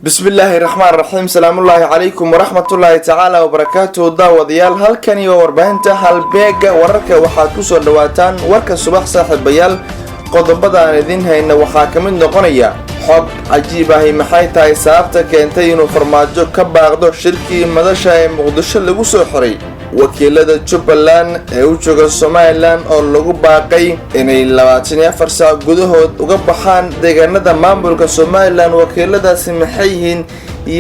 بسم الله الرحمن الرحيم. سلام الله عليكم ورحمة الله تعالى وبركاته. داوديال halkani waa warbaahinta halbeega wararka waxaad ku soo dhawaataan warka subax saaxiibayaal. qodobada aan idin hayna waxaa ka mid noqonaya xog cajiib ah maxay tahay sababta keentay inuu farmaajo ka baaqdo shirkii madasha ee Muqdisho lagu soo xiray wakiilada Jubbaland ee u jooga Somaliland oo lagu baaqay inay 24 saac gudahood uga baxaan deegaanada maamulka Somaliland. wakiiladaasi maxay yihiin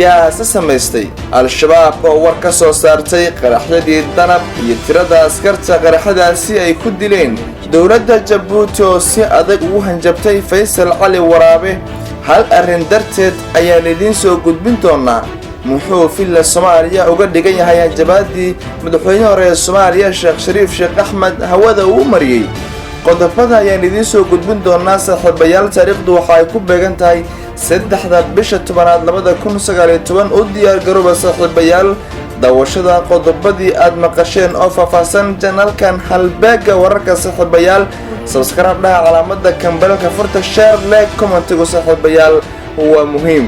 yaa samaystay al-shabaab oo war ka soo saartay qaraxyadii danab iyo tirada askarta qaraxadaasi ay ku dileen dowladda Jabuuti oo si adag ugu hanjabtay Faysal Cali Waraabe. hal arrin darteed ayaan idin soo gudbin doonaa muxuu filla Soomaaliya uga dhigan yahay hanjabaadii madaxweynaha hore ee Soomaaliya Sheekh Shariif Sheekh Axmed hawada uu mariyay. qodobada ayaan idin soo gudbin doonaa saaxiibayaal. taariikhdu waxa ay ku beegan tahay 3 bisha 10aad 2019. u diyaar garooba saaxiibayaal daawashada qodobadii aad maqasheen oo faahfaahsan channelkan halbeega wararka saaxiibayaal. subscribe dhaha calaamada kambalka furta share like commentiga saaxiibayaal waa muhiim.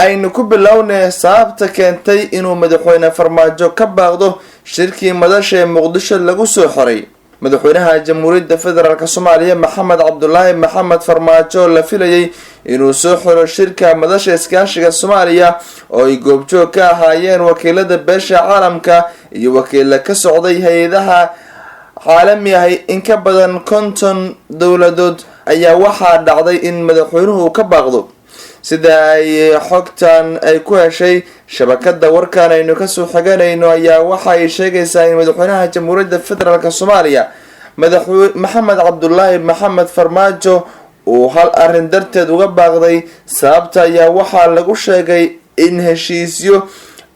aynu ku bilownay sababta keentay inuu madaxweyne farmaajo ka baaqdo shirkii madasha ee Muqdisho lagu soo xiray. madaxweynaha Jamhuuriyadda Federaalka Soomaaliya Maxamed Cabdullaahi Maxamed Farmaajo la filayay inuu soo xiro shirka madasha iskaashiga Soomaaliya oo ay goobjoog ka ahaayeen wakiilada beesha caalamka iyo wakiilo ka socday hay'adaha caalami ah in ka badan 50 dowladood ayaa waxaa dhacday in madaxweynuhu ka baaqdo. sida ay xogtan ay ku heshay shabakada warkan aynu ka soo xiganayno ayaa waxa ay sheegaysaa in madaxweynaha Jamhuuriyadda Federaalka Soomaaliya Maxamed Cabdullaahi Maxamed Farmaajo uu hal arrin darteed uga baaqday. sababta ayaa waxaa lagu sheegay in heshiisyo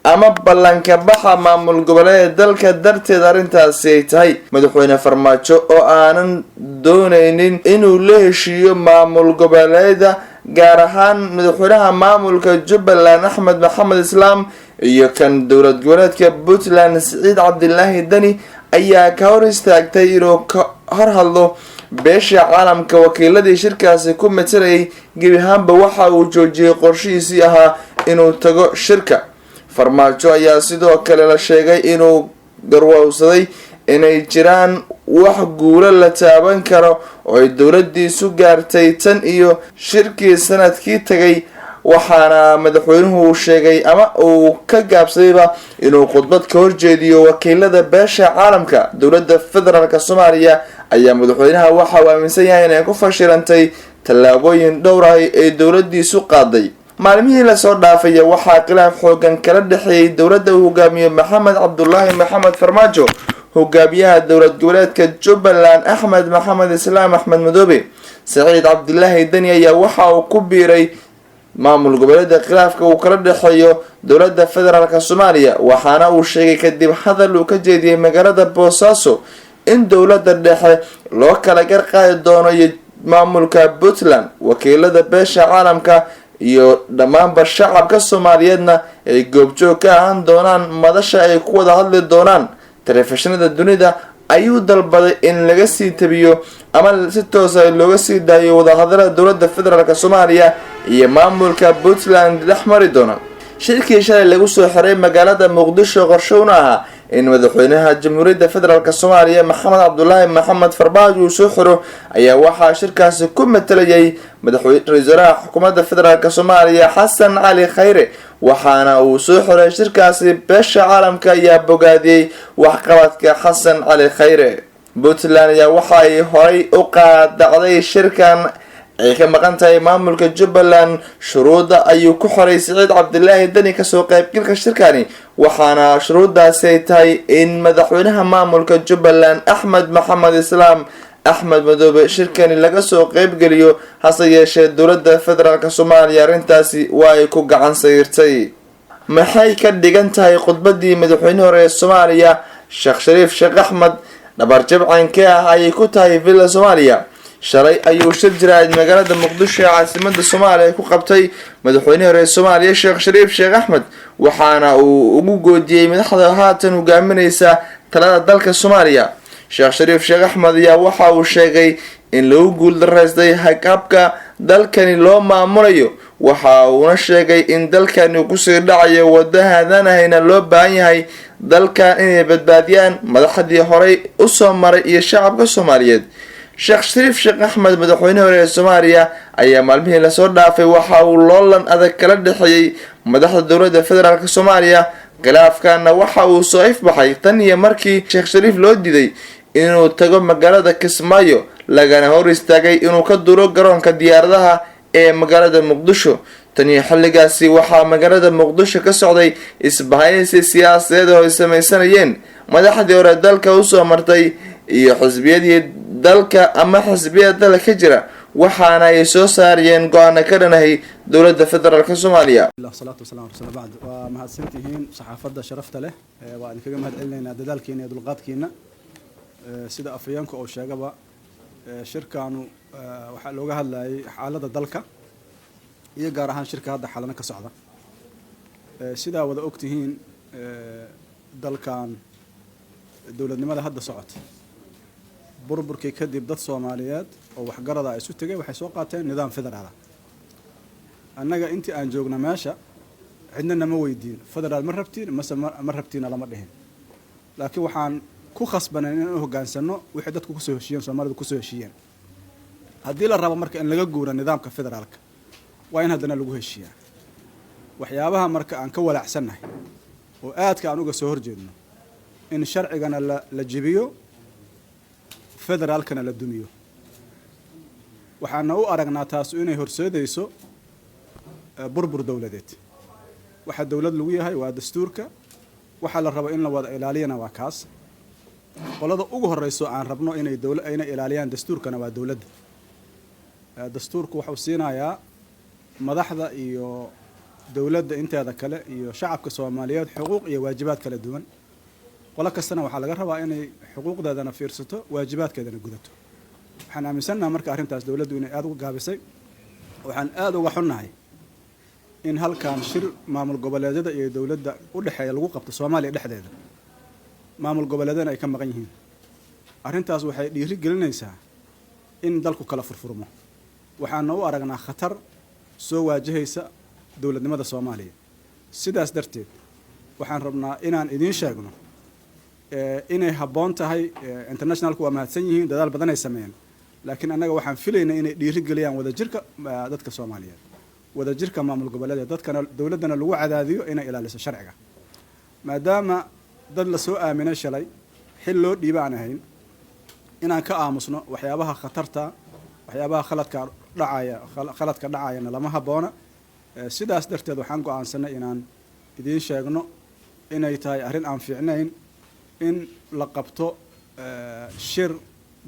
ama ballanka baxa maamul goboleed dalka darteed arrintaasi ay tahay. madaxweyne Farmaajo oo aanan doonaynin inuu la heshiiyo maamul goboleeda gaar ahaan madaxweynaha maamulka Jubbaland Axmed Maxamed Islaam iyo kan dowlad goboleedka Puntland Siciid Cabdilaahi Dani ayaa ka hor istaagtay inuu ka hor hadlo beesha caalamka. wakiiladii shirkaasi ku metelayay gebi ahaanba waxa uu joojiyay qorshihiisii ahaa inuu tago shirka. farmaajo ayaa sidoo kale la sheegay inuu garwaaqsaday inay jiraan wax guulo la taaban karo oo ay dowladiisu gaartay tan iyo shirkii sanadkii tagay. waxaana madaxweynuhu sheegay ama uu ka gaabsadayba inuu khudbad ka horjeediyo wakiilada beesha caalamka. dowladda federaalka Soomaaliya ayaa madaxweynaha waxa uu aaminsan yahay inay ku fashilantay tallaabooyin dhowr ah ee dowladiisu qaaday. maalmihii la soo dhaafay waxaa khilaaf xoogan kala dhaxeeyay dowladda uu hogaamiyo Maxamed Cabdullaahi Maxamed Farmaajo hogaamiyaha dowlad goboleedka Jubbaland Axmed Maxamed Islaam Axmed Madoobe. Siciid Cabdilaahi Dani ayaa waxa uu ku biiray maamul goboleedka khilaafka uu kala dhaxeeyo dowladda federaalka Soomaaliya. waxaana uu sheegay kadib hadal uu ka jeediyay magaalada Boosaaso in dowladda dhexe loo kala garqaadi doono iyo maamulka Puntland wakiilada beesha caalamka iyo dhammaanba shacabka Soomaaliyeedna ay goobjoog ka ahaan doonaan madasha ay ku wada hadli doonaan. telefishinada dunida ayuu dalbaday in laga sii tabiyo ama si toos ah looga sii daayo wadahadalada dowladda federaalka Soomaaliya iyo maamulka Puntland dhexmari doona. shirkii shalay lagu soo xiray magaalada Muqdisho qorshowna ahaa in madaxweynaha Jamhuuriyadda Federaalka Soomaaliya Maxamed Cabdullaahi Maxamed Farmaajo uu soo xiro ayaa waxaa shirkaasi ku metelayay madaxweynaha xukuumadda federaalka Soomaaliya Xasan Cali Khayre. waxaana uu soo xiray shirkaasi beesha caalamka ayaa bogaadiyay waxqabadka Xasan Cali Khayre. Puntland ayaa waxa ay horay u qaadacday shirkan ay ka maqan tahay maamulka Jubbaland. shuruuda ayuu ku xiray Siciid Cabdilaahi Dani kasoo qaybgalka shirkani waxaana shuruudaasi ay tahay in madaxweynaha maamulka Jubbaland Axmed Maxamed Islaam Axmed Madoobe shirkani laga soo qaybgeliyo. hase yeeshee dowladda federaalka Soomaaliya arrintaasi waa ay ku gacan sayrtay. maxay ka dhigan tahay khudbadii madaxweynaha hore ee Soomaaliya Sheekh Shariif Sheekh Axmed dhabar jabcankee ah ayay ku tahay villa Soomaaliya. shalay ayuu shir jiray magaalada Muqdisho ee caasimadda Soomaaliya ku qabtay madaxweynaha hore ee Soomaaliya Sheekh Shariif Sheekh Axmed. waxaana uu ugu goodiyay madaxda haatan hogaaminaysa talada dalka Soomaaliya. Sheekh Shariif Sheekh Axmed ayaa waxa uu sheegay in lagu guul daraystay hagabka dalkani loo maamulayo waxa uuna sheegay in dalkani kusii dhacayo wadahaadanahayna loo baahan yahay dalkan inay badbaadiyaan madaxdii horey usoo maray iyo shacabka soomaaliyeed. sheekh shariif sheekh axmed madaxweynaha hore ee soomaaliya ayaa maalmihii lasoo dhaafay waxa uu loolan adag kala dhexeeyey madaxda dowladda federaalk soomaaliya. khilaafkana waxa uu soo ifbaxay tan iyo markii sheekh shariif loo diiday inuu tago magaalada Kismaayo lagana hor istaagay inuu ka duro garoonka diyaaradaha ee magaalada Muqdisho. tan iyo xilligaasi waxaa magaalada Muqdisho ka socday isbahaysi siyaasadeed oo ay samaysanayeen madaxdii hore dalka usoo martay iyo xisbiyadii dalka ama xisbiyada dalka ka jira, waxaana ay soo saarayeen go'aan ka dhanahay dowladda federaalk Soomaaliya. salaatu wasalaam rasuul baad waa mahadsantihiin saxaafadda sharafta leh waan kaga mahadcelinaynaa dadaalkiina iyo dulqaadkiina. sida afayeenka oo sheegaba shirkaanu waxa looga hadlayay xaaladda dalka iyo gaar ahaan shirka hadda xalana ka socda. sida wada ogtihiin dalkan dowladnimada hadda socota burburkii kadib dad Soomaaliyeed oo waxgarada ay isu tagay waxay soo qaateen nidaam federaal. annaga intii aan joogna meesha cidna nama weydiin federaal ma rabtiin ma rabtiin lama dhihin, laakiin waxaan ku khasbanay inaan hogaansano wixii dadku ku soo heshiiyeen Soomaalidu ku soo heshiiyeen. haddii la rabo marka in laga guuro nidaamka federaalka waa in haddana lagu heshiiyaa. waxyaabaha marka aan ka walaacsanahay oo aadka aan uga soo horjeedno in sharcigana la jibiyo federaalkana la dumiyo. waxaana u aragnaa taas inay horseedayso burbur dowladeed. waxa dowlad lagu yahay waa dastuurka, waxa la rabo in la wada ilaaliyana waa kaas. qolada ugu horeyso aan rabno inay ilaaliyaan dastuurkana waa dowladda. dastuurku wuxuu siinayaa madaxda iyo dowladda inteeda kale iyo shacabka Soomaaliyeed xuquuq iyo waajibaad kala duwan. qolo kastana waxaa laga rabaa inay xuquuqdeedana fiirsato, waajibaadkeedana gudato. waxaan aaminsanahay marka arrintaas dowladdu inay aad uga gaabisay. waxaan aad uga xunnahay in halkan shir maamul goboleedyada iyo dowladda u dhaxeeya lagu qabto Soomaaliya dhexdeeda, maamul goboleedyada ay ka maqan yihiin. arrintaas waxay dhiiri gelinaysaa in dalku kala furfurmo. waxaana u aragnaa khatar soo waajahaysa dowladnimada Soomaaliya. sidaas darteed waxaan rabnaa inaan idiin sheegno inay habboon tahay. internationalku waa mahadsan yihiin, dadaal badan ay sameeyeen, laakiin annaga waxaan filaynaa inay dhiiri geliyaan wadajirka dadka Soomaaliyeed, wadajirka maamul goboleedyada, dadkana dowladdana lagu cadaadiyo inay ilaaliso sharciga. maadaama dad la soo aaminay shalay xil loo dhiiba aan ahayn inaan ka aamusno waxyaabaha khatarta, waxyaabaha khaladka dhacayana lama habboona. sidaas darteed waxaan go'aansanay inaan idiin sheegno inay tahay arrin aan fiicnayn in la qabto shir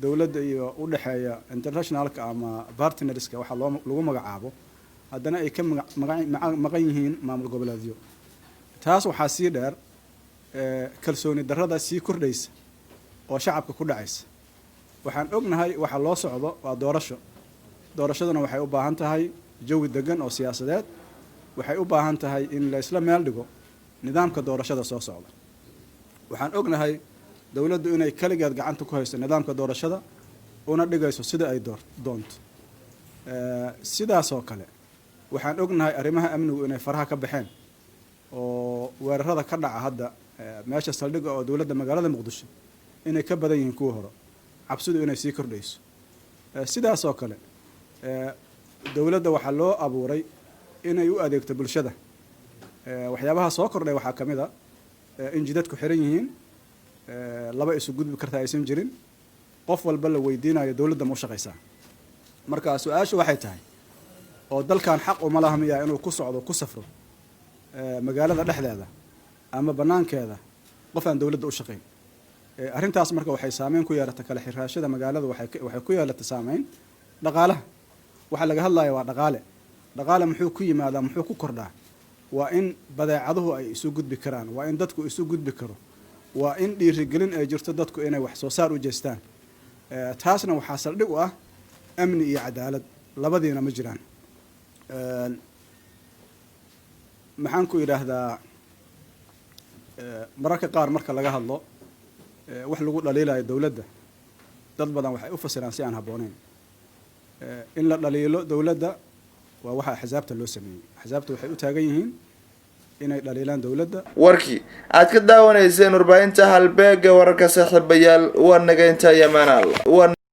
dowladda iyo u dhaxeeya internationalka ama partnerska waxa lagu magacaabo, haddana ay ka maqan yihiin maamul goboleedyo. taas waxaa sii dheer kalsooni darrada sii kordhaysa oo shacabka ku dhacaysa. waxaan ognahay waxa loo socdo waa doorashaduna waxay u baahan tahay jawi degan oo siyaasadeed. waxay u baahan tahay in la isla meel dhigo nidaamka doorashada soo socda. waxaan ognahay dowladdu inay kaligeed gacanta ku hayso nidaamka doorashada una dhigayso sida ay doonto. sidaas oo kale waxaan ognahay arrimaha amnigu inay faraha ka baxeen oo weerarada ka dhaca hadda meesha saldhigga oo dowladda magaalada Muqdisho inay ka badan yihiin kuwa hore, cabsidu inay sii kordhayso. sidaas oo kale dowladda waxaa loo abuuray inay u adeegto bulshada. waxyaabaha soo kordhay waxaa ka mid a in jidadku xiran yihiin, laba isu gudbi karta aysan jirin, qof walba la weydiinayo dowladda ma u shaqaysaa. marka su-aashu waxay tahay oo dalkan xaq uma laha miyaa inuu ku socdo ku safro magaalada dhexdeeda ama banaankeeda qof aan dowladda u shaqayn. arrintaas marka waxay saameyn ku yeelatay kala xiraashada magaalada. waxay ku yeelatay saameyn dhaqaalaha. waxa laga hadlayo waa dhaqaale muxuu ku yimaadaa, muxuu ku kordhaa. waa in badeecaduhu ay isu gudbi karaan, waa in dadku isu gudbi karo, waa in dhiirigelin ay jirto dadku inay wax soo saar u jeestaan. taasna waxaa saldhig u ah amni iyo cadaalad, labadiina ma jiraan. maxaan ku yidhaahdaa mararka qaar marka laga hadlo wax lagu dhaliilayo dowladda, dad badan waxay u fasiraan si aan habbooneyn. in la dhaliilo dowladda وواحد حزابته لو سمي حزابته وحي وتاجيهين إن دليلان دولة warkii aad ka daawanayseen warbaahinta halbeega wararka saaxiibayaal waa naga inta yamaan